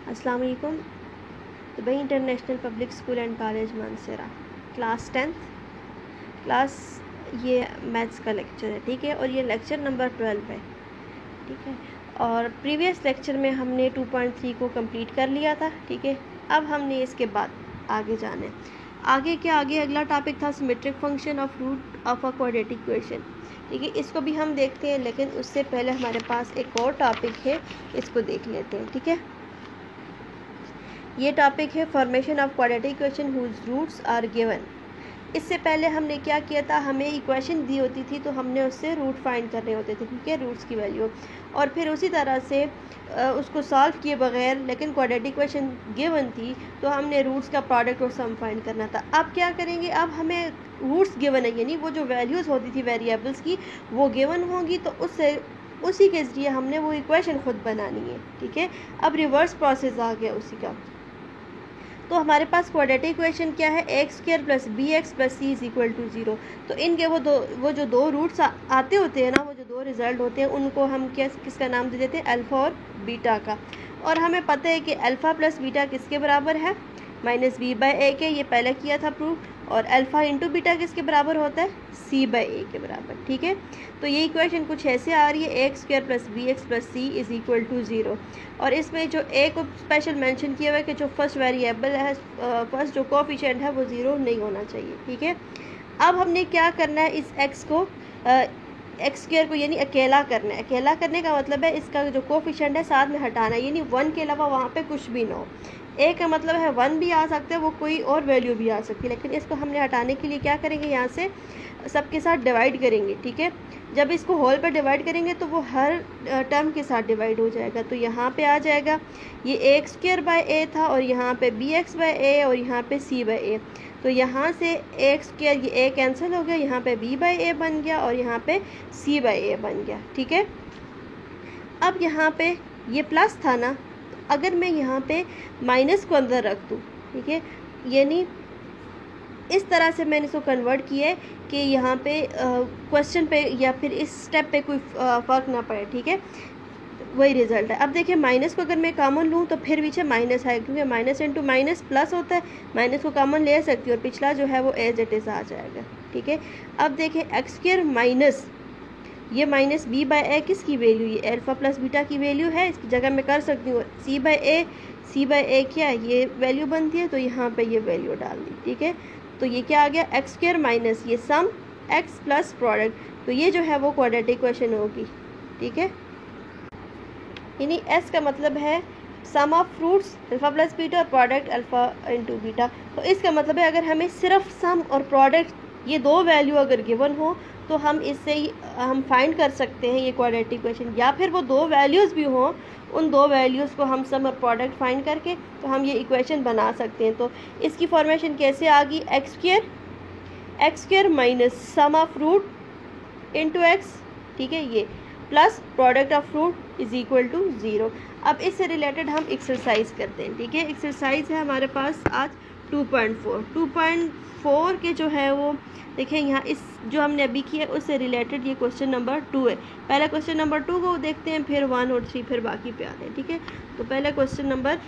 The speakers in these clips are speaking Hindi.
अस्सलाम वालेकुम। Dubai International Public School and college Manasara, class 10th class. ये मैथ्स का लेक्चर है, ठीक है, और ये लेक्चर नंबर 12 है, ठीक है। और प्रीवियस लेक्चर में हमने 2.3 को कंप्लीट कर लिया था, ठीक है। अब हमने इसके बाद आगे जाना है। आगे अगला टॉपिक था symmetric function of root of a quadratic equation, ठीक है। इसको भी हम देखते हैं, लेकिन उससे पहले हमारे पास एक और टॉपिक है, इसको देख लेते हैं, ठीक है। ये टॉपिक है formation of quadratic equation whose roots are given. इससे पहले हमने क्या किया था, हमें इक्वेशन दी होती थी तो हमने उससे रूट फाइंड करने होते थे, ठीक है, रूट्स की वैल्यू, और फिर उसी तरह से उसको सॉल्व किए बगैर, लेकिन क्वाड्रेटिक इक्वेशन गिवन थी तो हमने रूट्स का प्रोडक्ट और सम फाइंड करना था। अब क्या करेंगे, अब हमें रूट्स गिवन है, यानी वो जो वैल्यूज़ होती थी वेरिएबल्स की वो गिवन होंगी, तो उसी के ज़रिए हमने वो इक्वेशन खुद बनानी है, ठीक है। अब रिवर्स प्रोसेस आ गया उसी का। तो हमारे पास क्वाड्रेटिक इक्वेशन क्या है, x square plus b x plus c is equal to 0। तो इनके वो जो दो रूट्स आते होते हैं ना, वो जो दो रिजल्ट होते हैं, उनको हम किसका नाम दे देते हैं, अल्फ़ा और बीटा का। और हमें पता है कि अल्फ़ा प्लस बीटा किसके बराबर है, माइनस बी बाई ए के, ये पहले किया था प्रूव। और अल्फ़ा इंटू बीटा किसके बराबर होता है, सी बाई ए के बराबर, ठीक है। तो ये इक्वेशन कुछ ऐसे आ रही है, x square plus b x plus c is equal to 0। और इसमें जो ए को स्पेशल मेंशन किया हुआ है कि जो फर्स्ट वेरिएबल है, फर्स्ट जो कोफिशिएंट है वो 0 नहीं होना चाहिए, ठीक है। अब हमने क्या करना है, इस एक्स को एक्स स्क्वायर को यानी अकेला करना है। अकेला करने का मतलब है इसका जो कोफिशिएंट है साथ में हटाना है, यानी 1 के अलावा वहाँ पे कुछ भी ना हो। ए का मतलब है 1 भी आ सकता है, वो कोई और वैल्यू भी आ सकती है, लेकिन इसको हमने हटाने के लिए क्या करेंगे, यहाँ से सबके साथ डिवाइड करेंगे, ठीक है। जब इसको होल पर डिवाइड करेंगे तो वो हर टर्म के साथ डिवाइड हो जाएगा। तो यहाँ पे आ जाएगा ये एक्स स्क्वायर बाय ए था, और यहाँ पे बी एक्स बाय ए, और यहाँ पे सी बाय ए। तो यहाँ से एक्स स्क्वायर ये ए कैंसिल हो गया, यहाँ पे बी बाय ए बन गया, और यहाँ पे सी बाय ए बन गया, ठीक है। अब यहाँ पे ये प्लस था ना, अगर मैं यहाँ पे माइनस को अंदर रख दूँ, ठीक है, यानी इस तरह से मैंने इसको कन्वर्ट किया है कि यहाँ पे क्वेश्चन पे या फिर इस स्टेप पे कोई फ़र्क ना पड़े, ठीक है, वही रिजल्ट है। अब देखिए माइनस को अगर मैं कॉमन लूँ तो फिर पीछे माइनस है, क्योंकि माइनस इंटू माइनस प्लस होता है, माइनस को कॉमन ले सकती है और पिछला जो है वो एज इट इज़ आ जाएगा, ठीक है। अब देखिए एक्स स्क्वायर माइनस ये माइनस बी बाई ए किसकी वैल्यू, ये अल्फ़ा प्लस बीटा की वैल्यू है, इसकी जगह मैं कर सकती हूँ सी बाई ए क्या है, ये वैल्यू बनती है, तो यहाँ पे ये वैल्यू डाल दी, ठीक है। तो ये क्या आ गया, एक्स स्क्वायर माइनस ये सम एक्स प्लस प्रोडक्ट, तो ये जो है वो क्वाड्रेटिक इक्वेशन होगी, ठीक है। यानी एस का मतलब है sum of roots alpha plus beta और प्रोडक्ट अल्फ़ा इंटू बीटा। तो इसका मतलब है अगर हमें सिर्फ सम और प्रोडक्ट ये दो वैल्यू अगर गिवन हो तो हम इससे ही हम फाइंड कर सकते हैं ये क्वाड्रेटिक इक्वेशन, या फिर वो दो वैल्यूज़ भी हों, उन दो वैल्यूज़ को हम सम और प्रोडक्ट फाइंड करके तो हम ये इक्वेशन बना सकते हैं। तो इसकी फॉर्मेशन कैसे आ गई, x square minus sum of root into x, ठीक है, ये plus product of root is equal to 0। अब इससे रिलेटेड हम एक्सरसाइज करते हैं, ठीक है। एक्सरसाइज है हमारे पास आज 2.4 के जो है वो देखें, यहाँ इस जो हमने अभी किया उससे रिलेटेड ये क्वेश्चन नंबर 2 है। पहले क्वेश्चन नंबर 2 को देखते हैं, फिर 1 और 3, फिर बाकी पे आते हैं, ठीक है। तो पहले क्वेश्चन नंबर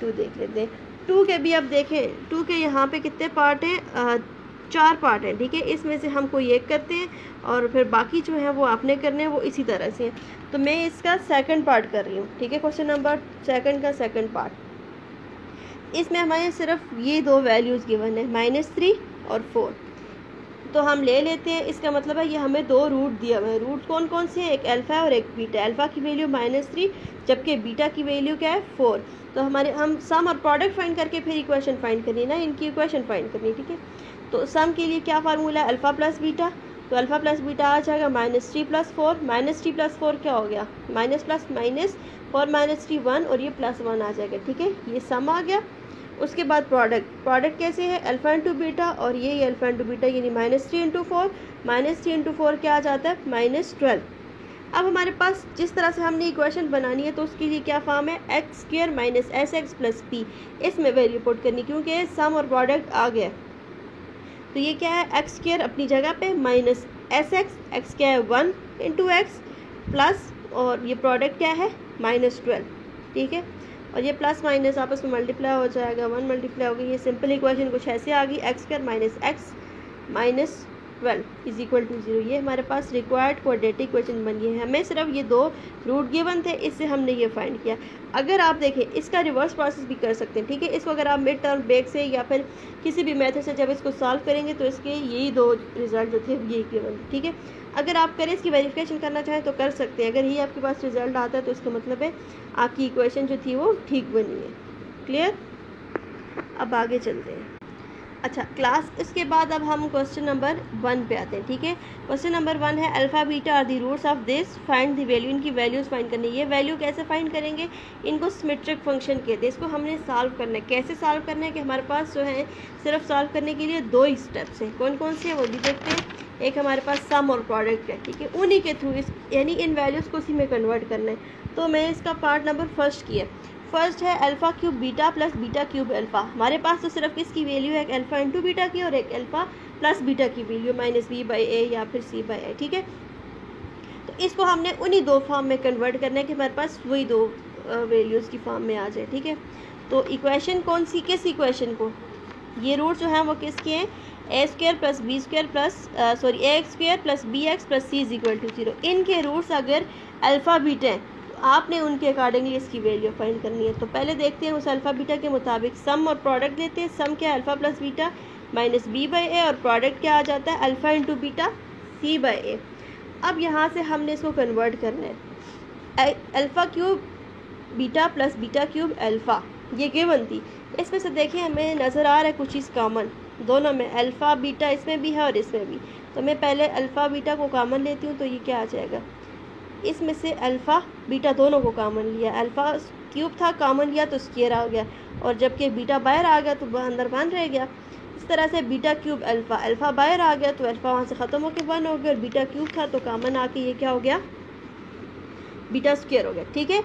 2 देख लेते हैं। 2 के भी अब देखें, 2 के यहाँ पे कितने पार्ट हैं, 4 पार्ट हैं, ठीक है। इसमें से हम कोई एक करते हैं और फिर बाकी जो है वो आपने करने हैं, वो इसी तरह से हैं। तो मैं इसका सेकंड पार्ट कर रही हूँ, ठीक है, क्वेश्चन नंबर 2 का सेकंड पार्ट। इसमें हमारे सिर्फ ये दो वैल्यूज़ गिवन है, -3 और 4। तो हम ले लेते हैं, इसका मतलब है ये हमें दो रूट दिया हुआ है। रूट कौन कौन से हैं, एक अल्फ़ा है और एक बीटा। अल्फ़ा की वैल्यू -3 जबकि बीटा की वैल्यू क्या है, 4। तो हम सम और प्रोडक्ट फाइंड करके फिर इक्वेशन फाइंड करनी है ना, इनकी इक्वेशन फाइंड करनी है, ठीक है। तो सम के लिए क्या फार्मूला है, अल्फ़ा प्लस बीटा, तो अल्फ़ा प्लस बीटा आ जाएगा -3 प्लस 4, -3 प्लस 4 क्या हो गया, माइनस प्लस माइनस, 4 - 3 1, और ये +1 आ जाएगा, ठीक है, ये सम आ गया। उसके बाद प्रोडक्ट कैसे है, अल्फ़ा इंटू बीटा, और ये अल्फ़ा इंटू बीटा, यानी -3 इंटू 4, -3 इंटू 4 क्या आ जाता है, -12। अब हमारे पास जिस तरह से हमने इक्वेशन बनानी है तो उसके लिए क्या फॉर्म है, x square minus S x plus P, इसमें वैल्यू पुट करनी, क्योंकि सम और प्रोडक्ट आ गया। तो ये क्या है, एक्स स्क्वायर अपनी जगह पे माइनस एस एक्स, एक्स क्या है 1 इंटू एक्स, प्लस और ये प्रोडक्ट क्या है -12, ठीक है। और ये प्लस माइनस आपस में मल्टीप्लाई हो जाएगा, 1 मल्टीप्लाई होगी। ये सिंपल इक्वेशन कुछ ऐसे आ गई, x² minus x minus 12 is equal to 0। ये हमारे पास रिक्वायर्ड क्वाड्रेटिक इक्वेशन बन गई है। हमें सिर्फ ये दो रूट गिवन थे, इससे हमने ये फाइंड किया। अगर आप देखें इसका रिवर्स प्रोसेस भी कर सकते हैं, ठीक है। इसको अगर आप मिड टर्म ब्रेक से या फिर किसी भी मेथड से जब इसको सॉल्व करेंगे तो इसके यही दो रिजल्ट जो थे ये गिवन थे, ठीक है। अगर आप करें इसकी वेरिफिकेशन करना चाहें तो कर सकते हैं। अगर ये आपके पास रिजल्ट आता है तो इसका मतलब है आपकी इक्वेशन जो थी वो ठीक बनी है। क्लियर। अब आगे चलते हैं। अच्छा क्लास, इसके बाद अब हम क्वेश्चन नंबर 1 पे आते हैं, ठीक है। क्वेश्चन नंबर 1 है alpha beta are the roots of this, find the value. इनकी वैल्यूज फाइंड करनी है। ये वैल्यू कैसे फाइंड करेंगे, इनको सिमेट्रिक फंक्शन कहते हैं। इसको हमने सॉल्व करना है। कैसे सॉल्व करना है कि हमारे पास जो है सिर्फ सॉल्व करने के लिए दो ही स्टेप्स हैं। कौन कौन से हैं वो भी देखते हैं। एक हमारे पास सम और प्रोडक्ट है, ठीक है। उन्हीं के थ्रू इस यानी इन वैल्यूज़ को उसी में कन्वर्ट करना है। तो मैं इसका पार्ट नंबर फर्स्ट किया। फर्स्ट है alpha cube beta plus beta cube alpha. हमारे पास तो सिर्फ किसकी वैल्यू है, एक अल्फ़ा इंटू बीटा की और एक अल्फ़ा प्लस बीटा की वैल्यू माइनस b/a या फिर c/a, ठीक है। तो इसको हमने उन्हीं दो फॉर्म में कन्वर्ट करना है कि हमारे पास वही दो वैल्यूज़ की फॉर्म में आ जाए, ठीक है। तो इक्वेशन कौन सी, किस इक्वेशन को, ये रूट जो हैं वो किसके हैं, a² plus b² plus ax² plus bx plus c is equal to 0। इनके रूट्स अगर अल्फ़ा बीटा हैं आपने उनके अकॉर्डिंगली इसकी वैल्यू फाइंड करनी है। तो पहले देखते हैं उस अल्फ़ा बीटा के मुताबिक सम और प्रोडक्ट लेते हैं। सम क्या है, alpha plus beta minus b/a और प्रोडक्ट क्या आ जाता है, अल्फ़ा इंटू बीटा c/a। अब यहाँ से हमने इसको कन्वर्ट करना है। Alpha cube beta plus beta cube alpha ये गिवन थी। इसमें से देखिए हमें नज़र आ रहा है कुछ चीज़ कॉमन दोनों में, अल्फ़ा बीटा इसमें भी है और इसमें भी। तो मैं पहले अल्फ़ा बीटा को कॉमन लेती हूँ। तो ये क्या आ जाएगा, इसमें से अल्फ़ा बीटा दोनों को कॉमन लिया, अल्फ़ा क्यूब था कॉमन लिया तो स्क्वायर आ गया, और जबकि बीटा बाहर आ गया तो अंदर 1 रह गया। इस तरह से बीटा क्यूब अल्फ़ा, अल्फ़ा बाहर आ गया तो अल्फ़ा वहाँ से ख़त्म होकर 1 हो गया, और बीटा क्यूब था तो कॉमन आके ये क्या हो गया, बीटा स्क्वायर हो गया, ठीक है।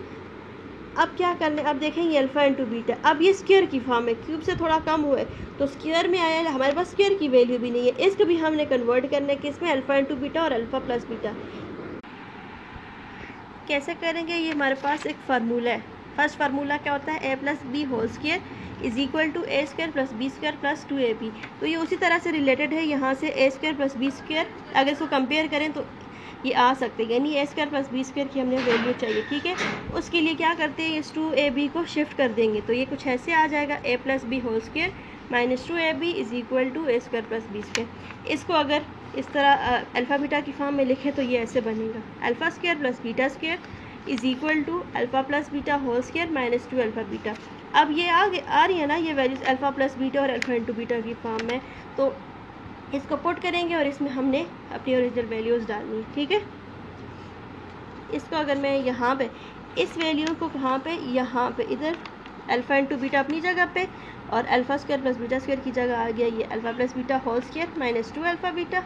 अब क्या करना है, अब देखेंगे अल्फ़ा इंटू बीटा। अब ये स्क्वायर की फॉर्म है, क्यूब से थोड़ा कम हुए तो स्क्वायर में आया, हमारे पास स्क्वायर की वैल्यू भी नहीं है। इसको भी हमने कन्वर्ट करना है कि इसमें अल्फ़ा इंटू बीटा और अल्फ़ा प्लस बीटा। कैसे करेंगे, ये हमारे पास एक फार्मूला है। फर्स्ट फार्मूला क्या होता है, a plus B whole square is equal to a² plus b² plus 2ab। तो ये उसी तरह से रिलेटेड है, यहाँ से a² प्लस b², अगर इसको कंपेयर करें तो ये आ सकते हैं, यानी a² प्लस b² की हमने वैल्यू चाहिए, ठीक है। उसके लिए क्या करते हैं, इस 2ab को शिफ्ट कर देंगे तो ये कुछ ऐसे आ जाएगा, a plus B whole square minus 2ab is equal to a² plus b²। इसको अगर इस तरह अल्फ़ा बीटा की फॉर्म में लिखे तो ये ऐसे बनेगा, alpha square plus beta square is equal to alpha plus beta whole square minus 2 alpha beta. अब ये आ रही है ना ये वैल्यूज अल्फ़ा प्लस बीटा और अल्फ़ा इंटू बीटा की फॉर्म में, तो इसको पुट करेंगे और इसमें हमने अपनी ओरिजिनल वैल्यूज़ डालनी है, ठीक है। इसको अगर मैं यहाँ पे इस वैल्यू को कहाँ पे, यहाँ पे इधर अल्फ़ा इंटू बीटा अपनी जगह पे और alpha square plus beta square की जगह आ गया ये alpha plus beta whole square minus 2 alpha beta,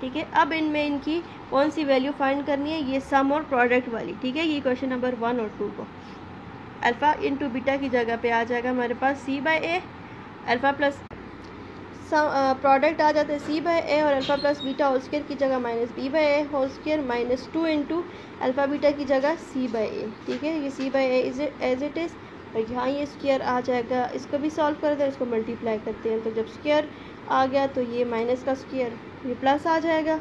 ठीक है। अब इनमें इनकी कौन सी वैल्यू फाइंड करनी है, ये सम और प्रोडक्ट वाली, ठीक है। ये क्वेश्चन नंबर 1 और 2 को अल्फ़ा इंटू बीटा की जगह पे आ जाएगा हमारे पास c/a, अल्फ़ा प्लस प्रोडक्ट आ जाता है c/a और alpha plus beta whole square की जगह minus b/a whole square minus 2 into alpha beta की जगह c/a, ठीक है। ये c/a is as it is, और यहाँ ये स्क्वायर आ जाएगा। इसको भी सॉल्व करते हैं, इसको मल्टीप्लाई करते हैं, तो जब स्क्वायर आ गया तो ये माइनस का स्क्वायर ये प्लस आ जाएगा,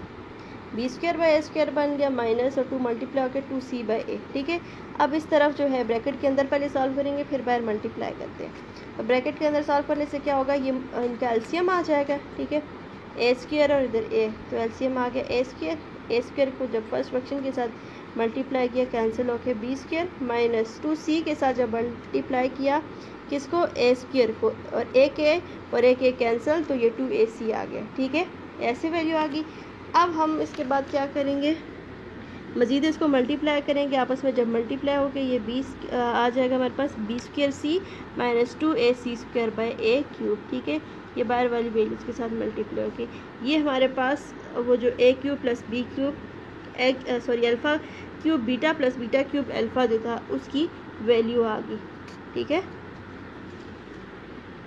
b² बन गया माइनस और 2 मल्टीप्लाई होकर 2c/a, ठीक है। अब इस तरफ जो है ब्रैकेट के अंदर पहले सॉल्व करेंगे फिर बाहर मल्टीप्लाई करते हैं। तो ब्रैकेट के अंदर सॉल्व करने से क्या होगा, ये इनका एलसीएम आ जाएगा, ठीक है। a² और इधर a, तो एलसीएम आ गया a² को जब फर्स्ट फ्रैक्शन के साथ मल्टीप्लाई किया कैंसिल होकर b² माइनस 2c के साथ जब मल्टीप्लाई किया किसको, a² को, और एक कैंसिल तो ये 2ac आ गया, ठीक है। ऐसी वैल्यू आ गई। अब हम इसके बाद क्या करेंगे, मज़ीद इसको मल्टीप्लाई करेंगे आपस में। जब मल्टीप्लाई हो गया ये 20 आ जाएगा हमारे पास b² माइनस 2ac²/a³, ठीक है। ये बाहर वाली वैल्यूज़ के साथ मल्टीप्लाई हो गई। ये हमारे पास वो जो a³ plus b³ alpha cube beta plus beta cube alpha जो था उसकी वैल्यू आ गई, ठीक है।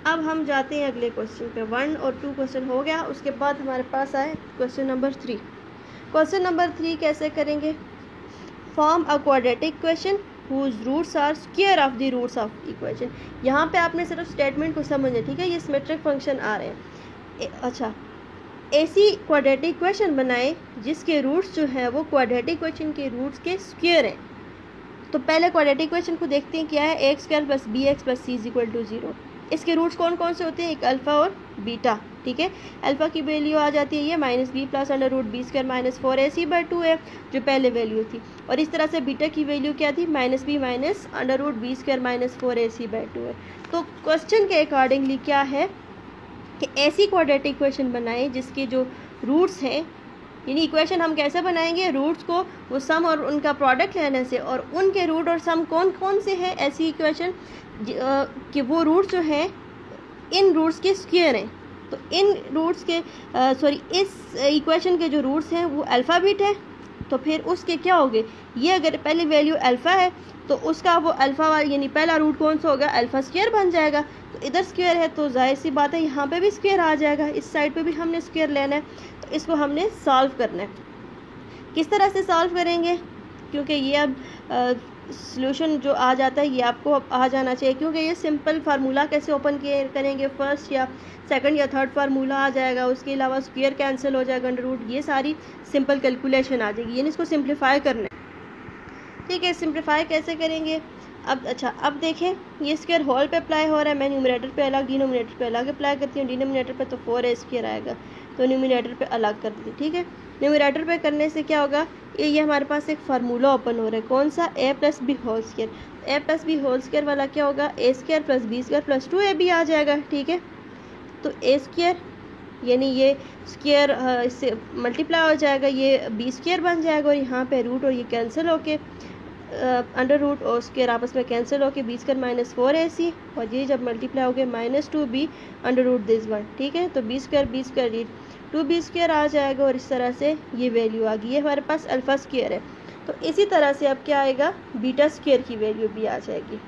अब हम जाते हैं अगले क्वेश्चन पे। 1 और 2 क्वेश्चन हो गया, उसके बाद हमारे पास आए क्वेश्चन नंबर 3। क्वेश्चन नंबर 3 कैसे करेंगे, form a quadratic equation whose roots are square of the roots of equation। यहाँ पे आपने सिर्फ स्टेटमेंट को समझना, ठीक है। ये सिमेट्रिक फंक्शन आ रहे हैं। अच्छा, ऐसी क्वाड्रेटिक इक्वेशन बनाए जिसके रूट्स जो है वो क्वाड्रेटिक इक्वेशन के रूट्स के स्क्वायर हैं। तो पहले क्वाड्रेटिक इक्वेशन को देखते हैं क्या है। X square plus b x plus c is equal to 0। इसके रूट्स कौन कौन से होते हैं, एक अल्फ़ा और बीटा, ठीक है। अल्फ़ा की वैल्यू आ जाती है ये minus b plus under root b square minus 4ac/2 है, जो पहले वैल्यू थी। और इस तरह से बीटा की वैल्यू क्या थी, minus b minus under root b square minus 4ac/2 है। तो क्वेश्चन के अकॉर्डिंगली क्या है कि ऐसी क्वाड्रेटिक इक्वेशन बनाए जिसके जो रूट्स हैं, यानी इक्वेशन हम कैसे बनाएंगे, रूट्स को वो सम और उनका प्रोडक्ट लेने से, और उनके रूट और सम कौन कौन से हैं ऐसी इक्वेशन कि वो रूट्स जो हैं इन रूट्स के स्क्वायर हैं। तो इन रूट्स के इस इक्वेशन के जो रूट्स हैं वो अल्फ़ा बीट है, तो फिर उसके क्या होंगे, ये अगर पहली वैल्यू अल्फ़ा है तो उसका वो अल्फ़ा वाला यानी पहला रूट कौन सा होगा, अल्फ़ा स्क्वायर बन जाएगा। तो इधर स्क्वायर है तो जाहिर सी बात है यहाँ पे भी स्क्वायर आ जाएगा, इस साइड पे भी हमने स्क्वायर लेना है। तो इसको हमने सॉल्व करना है। किस तरह से सॉल्व करेंगे, क्योंकि ये अब सॉल्यूशन जो आ जाता है ये आपको आ जाना चाहिए, क्योंकि ये सिंपल फार्मूला कैसे ओपन करेंगे, फर्स्ट या सेकंड या थर्ड फार्मूला आ जाएगा, उसके अलावा स्क्वायर कैंसिल हो जाएगा, अंडर रूट, ये सारी सिंपल कैलकुलेशन आ जाएगी, यानी इसको सिंप्लीफाई करना है, ठीक है। सिंप्लीफाई कैसे करेंगे, अब अच्छा अब देखें ये स्क्वायर होल पे अप्लाई हो रहा है, मैं न्यूमरेटर पे अलग डिनोमिनेटर पे अलग अप्लाई करती हूँ। डिनोमिनेटर पे तो 4a² आएगा, तो न्यूमरेटर पे अलग कर दी, ठीक है। न्यूमरेटर पे करने से क्या होगा, ये हमारे पास एक फार्मूला ओपन हो रहा है, कौन सा, a plus B whole square. A plus B whole square वाला क्या होगा, a² plus B square plus 2ab आ जाएगा, ठीक है। तो a² यानी ये स्क्वायर इससे मल्टीप्लाई हो जाएगा, ये b² बन जाएगा, और यहाँ पे रूट और ये कैंसिल होके अंडर रूट और स्क्वायर आपस में कैंसिल होके b² माइनस 4ac, और ये जब मल्टीप्लाई हो गया minus 2b under root this one, ठीक है। तो b² 2b² आ जाएगा, और इस तरह से ये वैल्यू आ गई, ये हमारे पास अल्फ़ा स्क्वायर है। तो इसी तरह से अब क्या आएगा, बीटा स्क्वायर की वैल्यू भी आ जाएगी।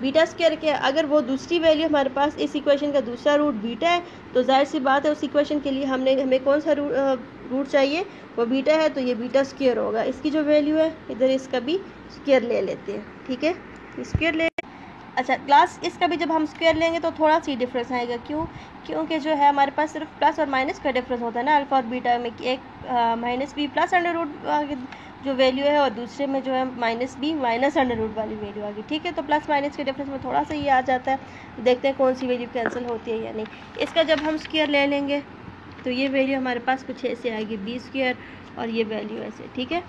बीटा स्क्वायर के अगर वो दूसरी वैल्यू हमारे पास इस इक्वेशन का दूसरा रूट बीटा है, तो जाहिर सी बात है उस इक्वेशन के लिए हमें कौन सा रूट चाहिए, वो बीटा है, तो ये बीटा स्क्वायर होगा। इसकी जो वैल्यू है इधर इसका भी स्क्वायर ले लेते हैं, ठीक है, स्क्वायर ले। अच्छा क्लास इसका भी जब हम स्क्वायर लेंगे तो थोड़ा सी डिफरेंस आएगा, क्योंकि जो है हमारे पास सिर्फ प्लस और माइनस का डिफरेंस होता है ना, अल्फ़ा और बीटा में, एक minus b plus under root जो वैल्यू है, और दूसरे में जो है minus b minus under root वाली वैल्यू आ गई, ठीक है। तो प्लस माइनस के डिफरेंस में थोड़ा सा ये आ जाता है, देखते हैं कौन सी वैल्यू कैंसिल होती है या नहीं। इसका जब हम स्क्वायर ले लेंगे तो ये वैल्यू हमारे पास कुछ ऐसे आएगी, b² और ये वैल्यू ऐसे, ठीक है।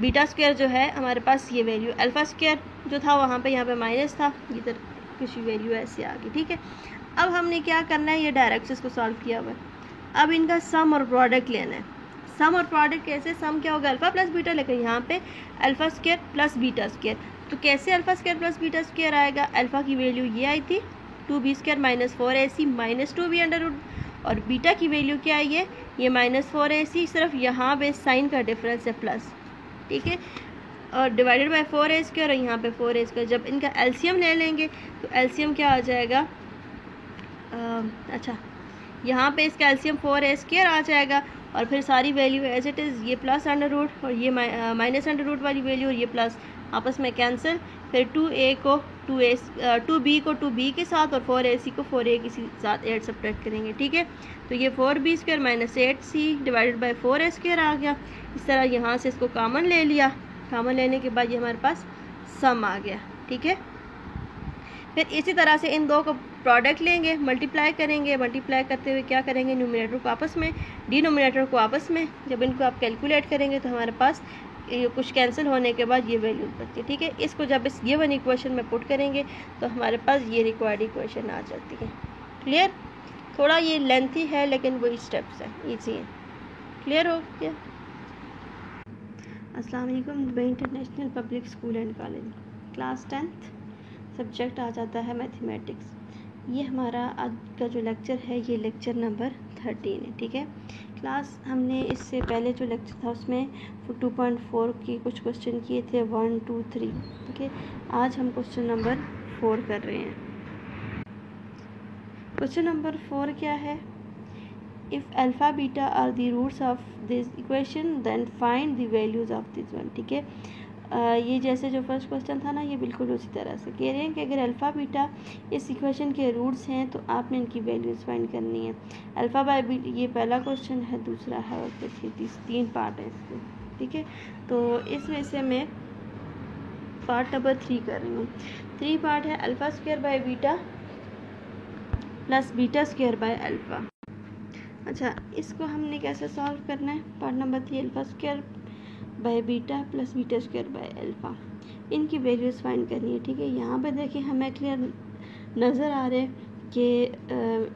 बीटा स्क्वायर जो है हमारे पास ये वैल्यू, अल्फ़ा स्क्वायर जो था वहाँ पे यहाँ पे माइनस था, इधर कुछ वैल्यू ऐसे आ गई, ठीक है। अब हमने क्या करना है, ये डायरेक्ट इसको सॉल्व किया हुआ है। अब इनका सम और प्रोडक्ट लेना है। सम और प्रोडक्ट कैसे, सम क्या होगा, अल्फ़ा प्लस बीटा, लेकिन यहाँ पे alpha square plus beta square. तो कैसे alpha square plus beta square आएगा, अल्फ़ा की वैल्यू ये आई थी 2b² minus 4ac minus 2b under root, और बीटा की वैल्यू क्या आई है, ये माइनस 4ac, सिर्फ यहाँ पे साइन का डिफरेंस है प्लस, ठीक है, और डिवाइडेड बाय 4a² और यहाँ पे 4a²। जब इनका एलसीएम ले लेंगे तो एलसीएम क्या आ जाएगा, अच्छा यहाँ पे इसका एलसीएम 4a² आ जाएगा, और फिर सारी वैल्यू एज इट इज़, ये प्लस अंडर रूट और ये माइनस अंडर रूट वाली वैल्यू और ये प्लस आपस में कैंसिल, फिर 2b को 2b के साथ और 4ac को 4a के साथ ऐड सब्ट्रैक्ट करेंगे, ठीक है। तो ये 4b² minus 8c divided by 4a² आ गया। इस तरह यहाँ से इसको कॉमन ले लिया, कॉमन लेने के बाद ये हमारे पास सम आ गया, ठीक है। फिर इसी तरह से इन दो को प्रोडक्ट लेंगे, मल्टीप्लाई करेंगे, मल्टीप्लाई करते हुए क्या करेंगे, न्यूमरेटर को आपस में, डिनोमिनेटर को आपस में, जब इनको आप कैलकुलेट करेंगे तो हमारे पास कुछ कैंसिल होने के बाद ये वैल्यू बचती है, ठीक है। इसको जब इस गिवन इक्वेशन में पुट करेंगे तो हमारे पास ये रिक्वायर्ड इक्वेशन आ जाती है। क्लियर, थोड़ा ये लेंथी है लेकिन वही स्टेप्स हैं, ईजी है। क्लियर हो गया। अस्सलाम वालेकुम। Dubai International Public School and College, class 10th, subject आ जाता है मैथमेटिक्स। ये हमारा आज का जो लेक्चर है ये लेक्चर नंबर 13 है, ठीक है। क्लास हमने इससे पहले जो लेक्चर था उसमें 2.4 की कुछ क्वेश्चन किए थे, 1, 2, 3, ठीक है। आज हम क्वेश्चन नंबर 4 कर रहे हैं। क्वेश्चन नंबर 4 क्या है, if alpha beta are the roots of this equation then find the values of this one, ठीक है। ये जैसे जो फर्स्ट क्वेश्चन था ना, ये बिल्कुल उसी तरह से कह रहे हैं कि अगर अल्फ़ा बीटा इस इक्वेशन के रूट्स हैं तो आपने इनकी वैल्यूज़ फाइंड करनी है। अल्फ़ा बाय बीटा, ये पहला क्वेश्चन है, दूसरा है और फिर 3 पार्ट है इसके, ठीक है। तो इसमें से मैं पार्ट नंबर 3 कर रही हूँ। 3 पार्ट है alpha square by beta plus beta square by alpha. अच्छा, इसको हमने कैसे सॉल्व करना है? Part number 3 alpha square by beta plus beta square by alpha, इनकी वैल्यूज़ फाइंड करनी है, ठीक है। यहाँ पे देखिए हमें क्लियर नज़र आ रहा है कि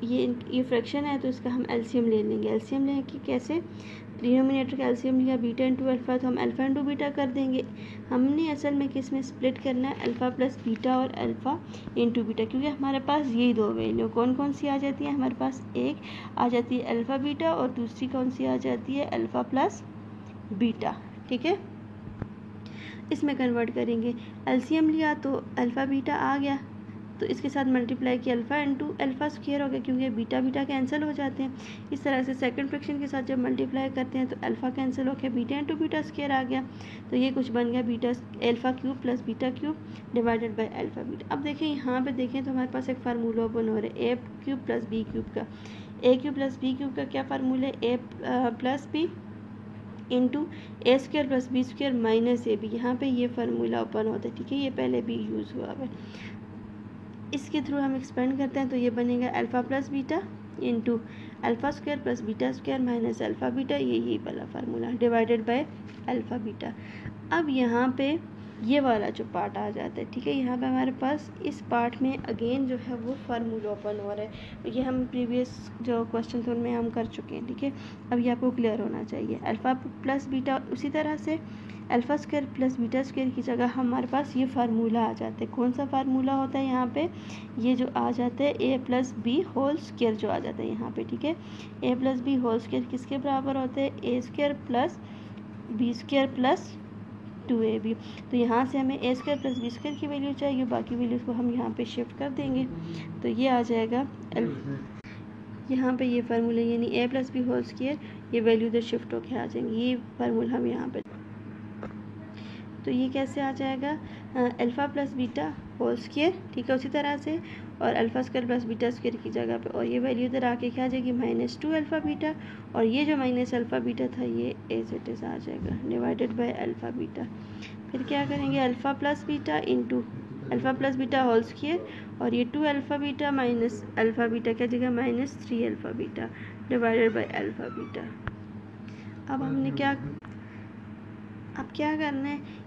ये फ्रैक्शन है, तो इसका हम एलसीएम ले लेंगे। एलसीएम लें कि कैसे? डिनोमिनेटर का एलसीएम लिया बीटा इंटू अल्फ़ा, तो हम अल्फ़ा इंटू बीटा कर देंगे। हमने असल में किस में स्प्लिट करना है? अल्फ़ा प्लस बीटा और अल्फ़ा इंटू बीटा, क्योंकि हमारे पास यही दो वैल्यू कौन कौन सी आ जाती है? हमारे पास एक आ जाती है अल्फ़ा बीटा और दूसरी कौन सी आ जाती है? अल्फ़ा प्लस बीटा, ठीक है। इसमें कन्वर्ट करेंगे, एलसीएम लिया तो अल्फ़ा बीटा आ गया, तो इसके साथ मल्टीप्लाई किया अल्फ़ा इंटू अल्फ़ा स्क्वायर हो गया, क्योंकि बीटा बीटा कैंसिल हो जाते हैं। इस तरह से सेकंड फ्रैक्शन के साथ जब मल्टीप्लाई करते हैं तो अल्फ़ा कैंसिल हो गया, बीटा इंटू बीटा स्क्वायर आ गया, तो ये कुछ बन गया beta alpha cube plus beta cube divided by alpha beta. अब देखें यहाँ पे देखें तो हमारे पास एक फार्मूला ओपन हो रहा है A cube plus B cube का। A cube plus B cube का क्या फार्मूला है? A plus B into A square plus B square minus A B. यहाँ पे ये फार्मूला ओपन होता है, ठीक है। ये पहले भी यूज़ हुआ है, इसके थ्रू हम एक्सपेंड करते हैं तो ये बनेगा alpha plus beta into alpha square plus beta square minus alpha beta, यही वाला formula divided by alpha beta. अब यहाँ पे ये वाला जो पार्ट आ जाता है, ठीक है। यहाँ पे हमारे पास इस पार्ट में अगेन जो है वो फार्मूला ओपन हो रहा है, ये हम प्रीवियस जो क्वेश्चन थे उनमें हम कर चुके हैं, ठीक है। अब ये आपको क्लियर होना चाहिए। अल्फ़ा प्लस बीटा, उसी तरह से alpha square plus beta square की जगह हमारे पास ये फार्मूला आ जाता है। कौन सा फार्मूला होता है यहाँ पे? ये जो आ जाता है A plus B whole square जो आ जाता है यहाँ पे, ठीक है। A plus B whole square किसके बराबर होते हैं? A square plus B square plus 2ab। तो यहाँ से हमें A square plus B square की वैल्यू चाहिए, बाकी वैल्यूज़ को हम यहाँ पे शिफ्ट कर देंगे, तो ये आ जाएगा यहाँ पे ये फार्मूला, यानी ए प्लस बी होल स्क्वायर, ये वैल्यू इधर शिफ्ट होके आ जाएंगी। ये फार्मूला हम यहाँ पे, तो ये कैसे आ जाएगा? Alpha plus beta whole square, ठीक है, उसी तरह से, और alpha square plus beta square की जगह पे, और ये वैल्यू इधर आके क्या आ जाएगी? -2 अल्फ़ा बीटा, और ये जो माइनस अल्फ़ा बीटा था ये एज इट इज़ आ जाएगा डिवाइडेड बाय अल्फ़ा बीटा। फिर क्या करेंगे? Alpha plus beta into alpha plus beta whole square, और ये 2 alpha beta minus alpha beta क्या जगह? -3 alpha beta divided by alpha beta. अब हमने क्या करना है?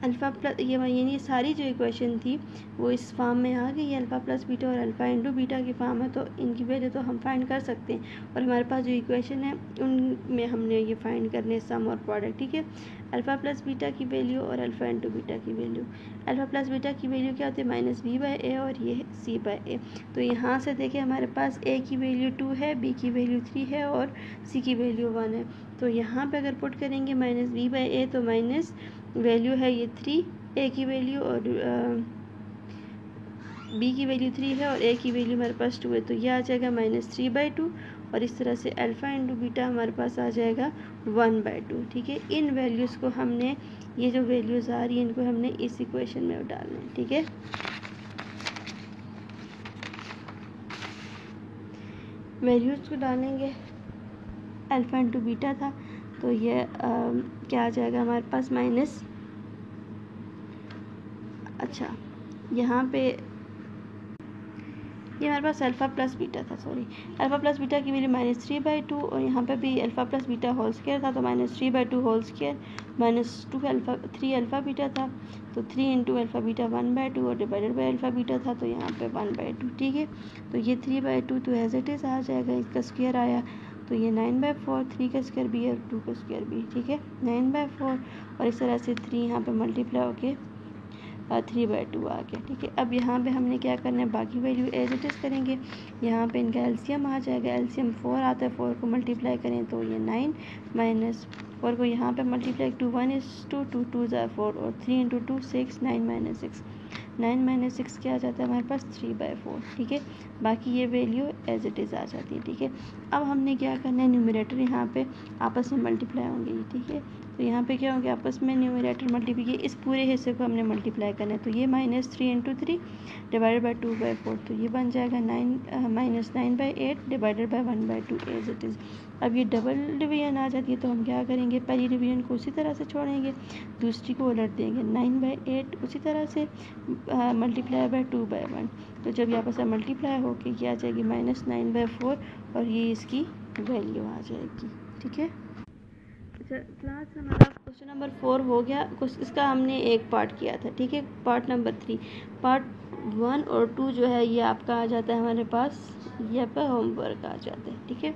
अल्फ़ा प्लस ये सारी जो इक्वेशन थी वो इस फॉर्म में आ गई, अल्फ़ा प्लस बीटा और अल्फ़ा इंटू बीटा की फॉर्म है, तो इनकी वैल्यू तो हम फाइंड कर सकते हैं। और हमारे पास जो इक्वेशन है उनमें हमने ये फाइंड करने सम और प्रोडक्ट, ठीक है। अल्फ़ा प्लस बीटा की वैल्यू और अल्फ़ा इंटू बीटा की वैल्यू। अल्फ़ा प्लस बीटा की वैल्यू क्या होती है? -b/a, और ये c/a। तो यहाँ से देखिए हमारे पास a की वैल्यू 2 है, b की वैल्यू 3 है और c की वैल्यू 1 है। तो यहाँ पे अगर पुट करेंगे -b/a, तो माइनस वैल्यू है ये 3, a की वैल्यू, और b की वैल्यू 3 है और a की वैल्यू हमारे पास 2 है, तो यह आ जाएगा -3/2, और इस तरह से अल्फ़ा इंटू बीटा हमारे पास आ जाएगा 1/2, ठीक है। इन वैल्यूज़ को हमने, ये जो वैल्यूज़ आ रही हैं इनको हमने इस इक्वेशन में डालना है, ठीक है। वैल्यूज़ को डालेंगे, अल्फ़ा इंटू बीटा था, तो ये क्या आ जाएगा हमारे पास अच्छा, यहाँ पे ये हमारे पास अल्फ़ा प्लस बीटा था, सॉरी, अल्फ़ा प्लस बीटा की वैल्यू -3/2, और यहाँ पे भी alpha plus beta whole square था, तो -3/2 होल स्क्वायर -3 अल्फ़ा बीटा था, तो 3 इंटू अल्फ़ा बीटा 1/2 और डिवाइडेड बाय अल्फ़ा बीटा था, तो यहाँ पे 1/2, ठीक है। तो ये 3/2 तो एज इट इज़ आ जाएगा, इसका स्क्वायर आया तो ये 9/4, 3 का स्क्वायर भी और 2 का स्क्वायर भी, ठीक है, 9/4, और इस तरह से 3 यहाँ पे मल्टीप्लाई होके 3/2 आ गया, ठीक है। अब यहाँ पे हमने क्या करना है? बाकी वैल्यू एज इट इज़ करेंगे। यहाँ पे इनका एलसीएम आ जाएगा, एलसीएम 4 आता है, 4 को मल्टीप्लाई करें तो ये 9 माइनस 4 को यहाँ पे मल्टीप्लाई 2 1 is 2 2 2 are 4, और 3 इंटू 2 6, 9 माइनस 6, 9 माइनस 6 क्या आ जाता है हमारे पास? 3/4, ठीक है। बाकी ये वैल्यू एज इट इज़ आ जाती है, ठीक है। अब हमने क्या करना है? न्यूमरेटर यहाँ पे आपस में मल्टीप्लाई होंगे, ठीक है। तो यहाँ पे क्या हो गया, आपस में न्यूमरेटर मल्टीप्लाई, इस पूरे हिस्से को हमने मल्टीप्लाई करना है। तो ये -3 × 3 डिवाइडेड बाई 2/4, तो ये बन जाएगा -9/8 divided by 1/2 as it is. अब ये डबल डिवीजन आ जाती है, तो हम क्या करेंगे, पहली डिवीजन को उसी तरह से छोड़ेंगे, दूसरी को उलट देंगे। 9/8 उसी तरह से मल्टीप्लाई बाई 2/1, तो जब यहाँ पर मल्टीप्लाई होके क्या आ जाएगी -9/4, और ये इसकी वैल्यू आ जाएगी। ठीक है, अच्छा क्लास हमारा क्वेश्चन नंबर 4 हो गया। इसका हमने एक पार्ट किया था। ठीक है, पार्ट नंबर 3, पार्ट 1 और 2 जो है ये आपका आ जाता है हमारे पास, ये आपका होमवर्क आ जाता है। ठीक है,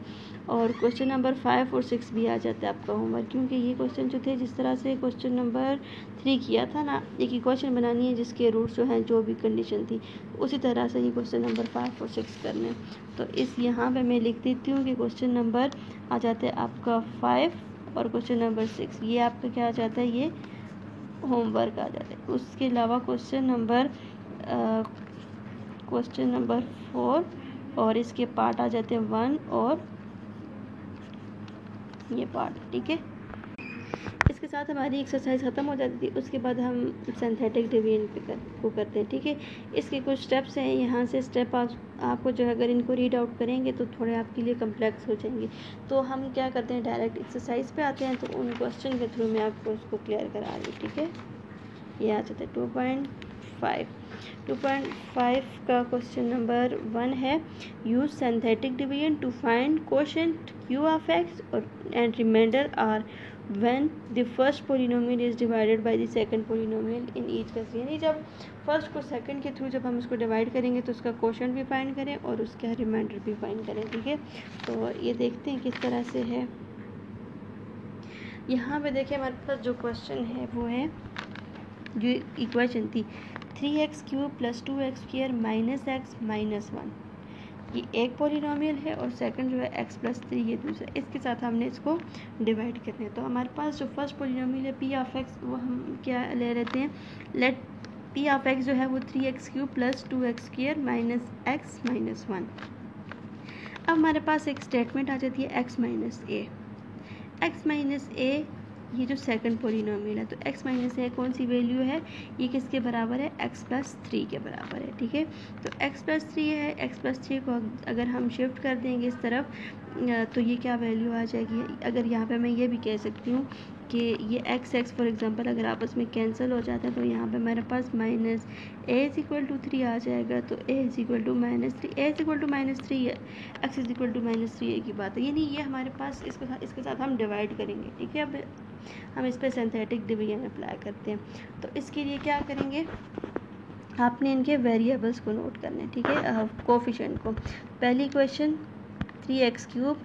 और क्वेश्चन नंबर 5 और 6 भी आ जाता है आपका होमवर्क, क्योंकि ये क्वेश्चन जो थे, जिस तरह से क्वेश्चन नंबर 3 किया था ना, एक इक्वेशन बनानी है जिसके रूट्स जो हैं, जो भी कंडीशन थी, उसी तरह से ये क्वेश्चन नंबर 5 और 6 करने। तो इस यहाँ पे मैं लिख देती हूँ कि क्वेश्चन नंबर आ जाता है आपका 5 और क्वेश्चन नंबर 6 ये आपका क्या आ जाता है, ये होमवर्क आ जाता है। उसके अलावा क्वेश्चन नंबर 4 और इसके पार्ट आ जाते हैं 1 और ये पार्ट। ठीक है, इसके साथ हमारी एक्सरसाइज ख़त्म हो जाती थी। उसके बाद हम सिंथेटिक डिवीजन को करते हैं। ठीक है, इसके कुछ स्टेप्स हैं, यहाँ से स्टेप आपको जो है अगर इनको रीड आउट करेंगे तो थोड़े आपके लिए कम्प्लेक्स हो जाएंगे। तो हम क्या करते हैं, डायरेक्ट एक्सरसाइज पे आते हैं, तो उन क्वेश्चन के थ्रू मैं आपको उसको क्लियर करा रही हूँ। ठीक है, ये आ जाता है 2.5 का क्वेश्चन नंबर 1 है, use synthetic division to find quotient q of x और and remainder r when the first polynomial is divided by the second polynomial in each case। यानी जब फर्स्ट को सेकंड के थ्रू जब हम इसको डिवाइड करेंगे तो उसका क्वोशंट भी फाइंड करें और उसका रिमाइंडर भी फाइंड करें। ठीक है, तो ये देखते हैं किस तरह से है। यहाँ पे देखिए हमारे पास जो क्वेश्चन है वो है, जो इक्वेशन थी 3x³ + 2x² - x - 1, ये एक पॉलिनोमियल है और सेकंड जो है x + 3 ये दूसरा। इसके साथ हमने इसको डिवाइड करना है। तो हमारे पास जो फर्स्ट पॉलिनोमियल है p ऑफ x, वो हम क्या ले लेते हैं, लेट p ऑफ x जो है वो 3x³ + 2x² - x - 1। अब हमारे पास एक स्टेटमेंट आ जाती है x - a, ये जो सेकंड पॉलिनोमियल है। तो x - a कौन सी वैल्यू है, ये किसके बराबर है, x + 3 के बराबर है। ठीक है, तो x + 3 है, x + 3 को अगर हम शिफ्ट कर देंगे इस तरफ तो ये क्या वैल्यू आ जाएगी। अगर यहाँ पे मैं ये भी कह सकती हूँ कि ये x फॉर एग्जांपल अगर आपस में कैंसिल हो जाता है तो यहाँ पे मेरे पास -a = 3 आ जाएगा। तो a = -3, a = -3 है, x = -3 की बात है। यानी ये हमारे पास इसके साथ हम डिवाइड करेंगे। ठीक है, अब हम इस पर सिंथेटिक डिवीजन अप्लाई करते हैं। तो इसके लिए क्या करेंगे, आपने इनके वेरिएबल्स को नोट करना है। ठीक है, कोफिशिएंट को। पहली क्वेश्चन 3x³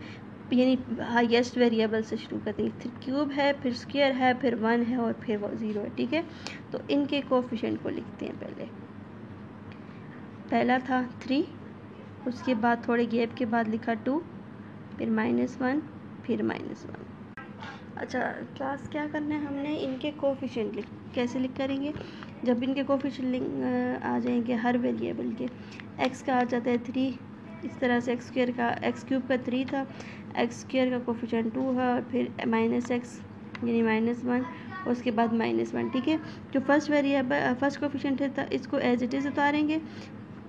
यानी हाईएस्ट वेरिएबल से शुरू करते हैं। क्यूब है, फिर स्क्वायर है, फिर 1 है और फिर 0 है। ठीक है, तो इनके कोफिशिएंट को लिखते हैं। पहला था 3, उसके बाद थोड़े गैप के बाद लिखा 2, फिर -1, फिर -1। अच्छा क्लास क्या करना है, हमने इनके कोफिशिएंट कैसे करेंगे, जब इनके कोफिशिएंट आ जाएंगे हर वेरिएबल के। x का आ जाता है 3, इस तरह से x² का, x³ का 3 था, x² का कोफिशिएंट 2 है और फिर -x यानी -1, उसके बाद -1। ठीक है, जो फर्स्ट कोफिशिएंट है था इसको एज इट इज़ उतारेंगे।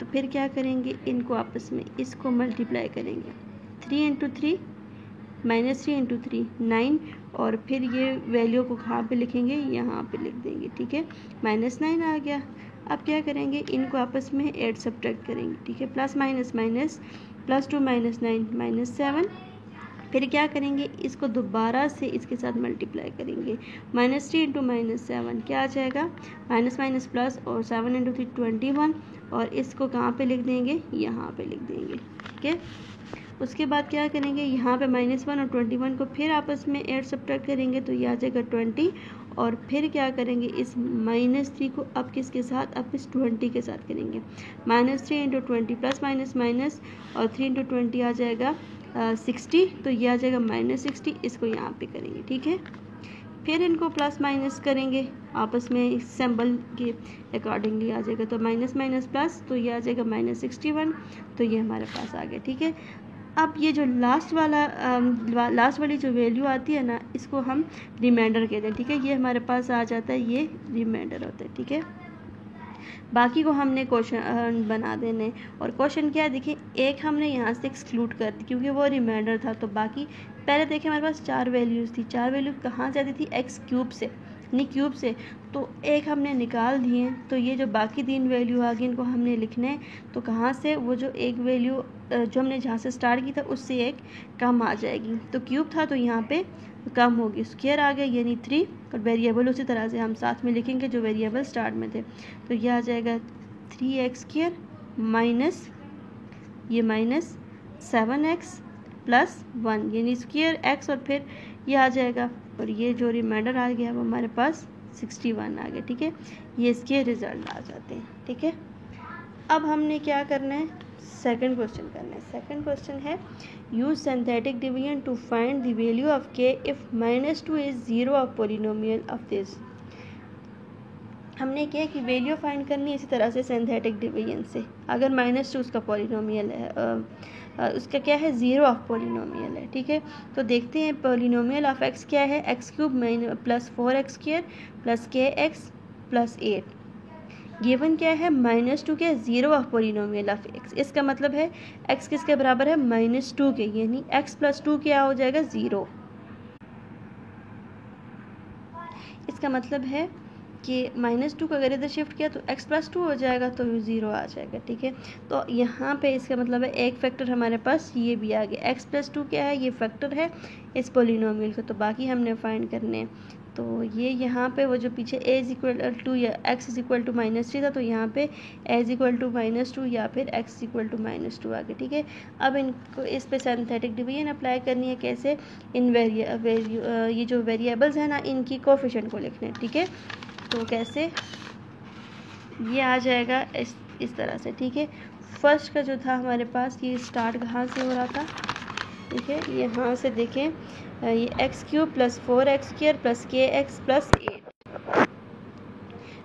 तो फिर क्या करेंगे, इनको आपस में इसको मल्टीप्लाई करेंगे। 3 × 3 -3 × 3 9, और फिर ये वैल्यू को कहाँ पे लिखेंगे, यहाँ पे लिख देंगे। ठीक है, -9 आ गया। अब क्या करेंगे, इनको आपस में ऐड सब्ट्रैक्ट करेंगे। ठीक है, प्लस माइनस माइनस, +2 - 9 -7। फिर क्या करेंगे, इसको दोबारा से इसके साथ मल्टीप्लाई करेंगे। -3 × -7 क्या आ जाएगा, माइनस प्लस, और 7 × 3 21, और इसको कहाँ पे लिख देंगे, यहाँ पे लिख देंगे। ठीक है, उसके बाद क्या करेंगे, यहाँ पे -1 और 21 को फिर आपस में ऐड सब्ट्रैक्ट करेंगे, तो ये आ जाएगा 20। और फिर क्या करेंगे, इस -3 को अब किसके साथ, अब इस 20 के साथ करेंगे। -3 × 20 प्लस माइनस माइनस, और 3 × 20 आ जाएगा 60, तो ये आ जाएगा -60, इसको यहाँ पे करेंगे। ठीक है, फिर इनको प्लस माइनस करेंगे आपस में सिंबल के अकॉर्डिंगली आ जाएगा। तो माइनस प्लस, तो ये आ जाएगा -61, तो ये हमारे पास आ गया। ठीक है, अब ये जो लास्ट वाली जो वैल्यू आती है ना, इसको हम रिमाइंडर कहते हैं, ठीक है। ये हमारे पास आ जाता है, ये रिमाइंडर होता है, ठीक है। बाकी को हमने क्वेश्चन बना देने, और क्वेश्चन क्या है देखिए, एक हमने यहाँ से एक्सक्लूड कर दी क्योंकि वो रिमाइंडर था, तो बाकी पहले देखिए हमारे पास 4 वैल्यूज़ थी। 4 वैल्यू कहाँ से आती थी, एक्स क्यूब से, नहीं क्यूब से, तो एक हमने निकाल दिए। तो ये जो बाकी 3 वैल्यू आ गई, इनको हमने लिखना है। तो कहाँ से, वो जो एक वैल्यू जो हमने जहाँ से स्टार्ट की था उससे एक कम आ जाएगी। तो क्यूब था तो यहाँ पे कम होगी, स्क्वायर आ गया यानी 3, और वेरिएबल उसी तरह से हम साथ में लिखेंगे जो वेरिएबल स्टार्ट में थे। तो ये आ जाएगा 3x² माइनस ये माइनस 7x प्लस 1 यानी स्क्वायर x, और फिर ये आ जाएगा, और ये जो रिमाइंडर आ गया वो हमारे पास 61 आ गया, ठीक है। ये इसके रिजल्ट आ जाते हैं, ठीक है। अब हमने क्या करना है, सेकंड क्वेश्चन करना है। सेकंड क्वेश्चन है, use synthetic division to find the value of k if -2 is 0 of polynomial of this. हमने क्या की वैल्यू फाइंड करनी है इसी तरह से सिंथेटिक डिवीजन से। अगर -2 उसका पॉलिनोमियल है, उसका क्या है, 0 ऑफ पॉलिनोमियल है, ठीक है। तो देखते हैं पॉलिनोमियल ऑफ x क्या है, x³ plus 4x² plus kx plus 8। Given क्या है, -2 के 0 ऑफ पॉलिनोमियल ऑफ x। इसका मतलब है x किसके बराबर है, -2 के, यानी x प्लस 2 क्या हो जाएगा, 0। इसका मतलब है कि -2 को अगर इधर शिफ्ट किया तो x प्लस 2 हो जाएगा, तो 0 आ जाएगा, ठीक है। तो यहाँ पे इसका मतलब है एक फैक्टर हमारे पास ये भी आ गया। x प्लस 2 क्या है, ये फैक्टर है इस पॉलिनोमियल का, तो बाकी हमने फाइंड करने हैं। तो ये यहाँ पे वो जो पीछे a=2 या x=-3 था, तो यहाँ पे a=-2 या फिर x=-2 आ गया, ठीक है। अब इनको इस पे सिंथेटिक डिवीजन अप्लाई करनी है, कैसे, इन ये जो वेरिएबल्स हैं ना, इनकी कोफिशिएंट को लिखना है, ठीक है। तो कैसे, ये आ जाएगा इस तरह से, ठीक है। फर्स्ट का जो था हमारे पास, ये स्टार्ट कहाँ से हो रहा था, ठीक है। यहाँ से देखें, ये x³ plus 4x² plus kx plus 8,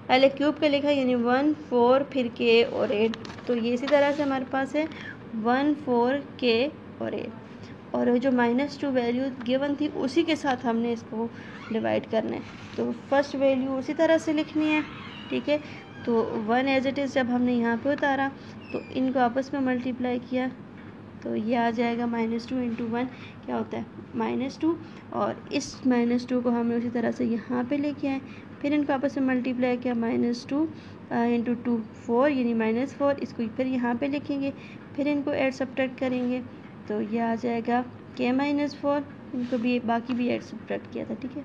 पहले क्यूब का लिखा यानी 1 4 फिर k और 8। तो ये इसी तरह से हमारे पास है 1 4 k और 8, और जो -2 वैल्यू गिवन थी उसी के साथ हमने इसको डिवाइड करना है। तो फर्स्ट वैल्यू उसी तरह से लिखनी है, ठीक है। तो 1 एज इट इज़ जब हमने यहाँ पे उतारा तो इनको आपस में मल्टीप्लाई किया, तो ये आ जाएगा -2 × 1 क्या होता है, -2, और इस -2 को हमने उसी तरह से यहाँ पे लेके आए, फिर इनको आपस में मल्टीप्लाई किया, -2 × 2 4 यानी -4, इसको फिर यहाँ पे लिखेंगे, फिर इनको ऐड सब्ट्रैक्ट करेंगे, तो ये आ जाएगा k-4, इनको भी बाकी भी ऐड सब्ट्रैक्ट किया था, ठीक है।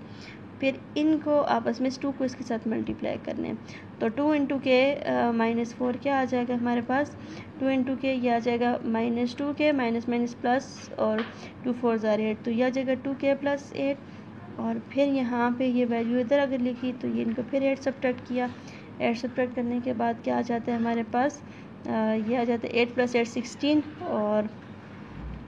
फिर इनको आपस में 2 को इसके साथ मल्टीप्लाई करने हैं, तो 2 × k -4 क्या आ जाएगा हमारे पास, 2 × k ये आ जाएगा -2k माइनस प्लस, और 2 4 8, तो यह आ जाएगा 2k प्लस 8, और फिर यहाँ पे ये वैल्यू इधर अगर लिखी तो ये इनको फिर ऐड सब्ट्रैक्ट किया। ऐड सब्ट्रैक्ट करने के बाद क्या आ जाता है हमारे पास, ये आ जाता है 8 + 8 16, और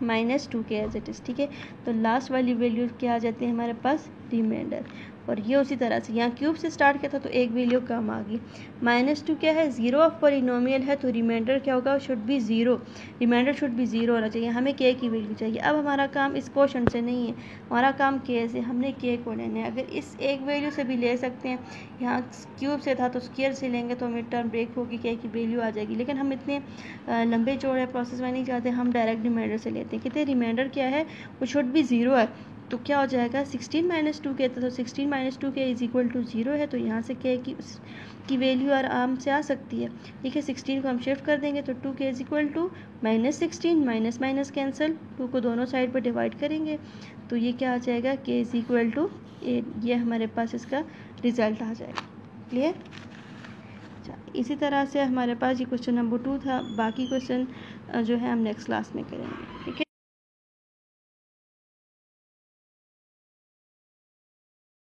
-2k एज इट इज़, ठीक है। तो लास्ट वाली वैल्यू क्या आ जाती है हमारे पास, रिमाइंडर, और ये उसी तरह से यहाँ क्यूब से स्टार्ट किया था तो एक वैल्यू कम आ गई। -2 क्या है, 0 ऑफ पॉलिनोमियल है, तो रिमाइंडर क्या होगा, should be 0, remainder should be 0 होना चाहिए, हमें k की वैल्यू चाहिए। अब हमारा काम इस क्वेश्चन से नहीं है, हमारा काम k से, हमने k को लेना है। अगर इस एक वैल्यू से भी ले सकते हैं, यहाँ क्यूब से था तो स्क्वायर से लेंगे तो मिड टर्म ब्रेक होगी, k की वैल्यू आ जाएगी, लेकिन हम इतने लंबे चौड़े प्रोसेस में नहीं चाहते, हम डायरेक्ट रिमाइंडर से लेते हैं। कितने रिमाइंडर क्या है, वो शुड बी 0 है, तो क्या हो जाएगा 16 - 2k, तो 16 - 2k = 0 है, तो यहाँ से k की वैल्यू आराम से आ सकती है, ठीक है। 16 को हम शिफ्ट कर देंगे तो 2k = -16, माइनस कैंसिल, 2 को दोनों साइड पर डिवाइड करेंगे, तो ये क्या आ जाएगा, k = 8, ये हमारे पास इसका रिज़ल्ट आ जाएगा। क्लियर। अच्छा, इसी तरह से हमारे पास ये क्वेश्चन नंबर 2 था, बाकी क्वेश्चन जो है हम नेक्स्ट क्लास में करेंगे, ठीक है।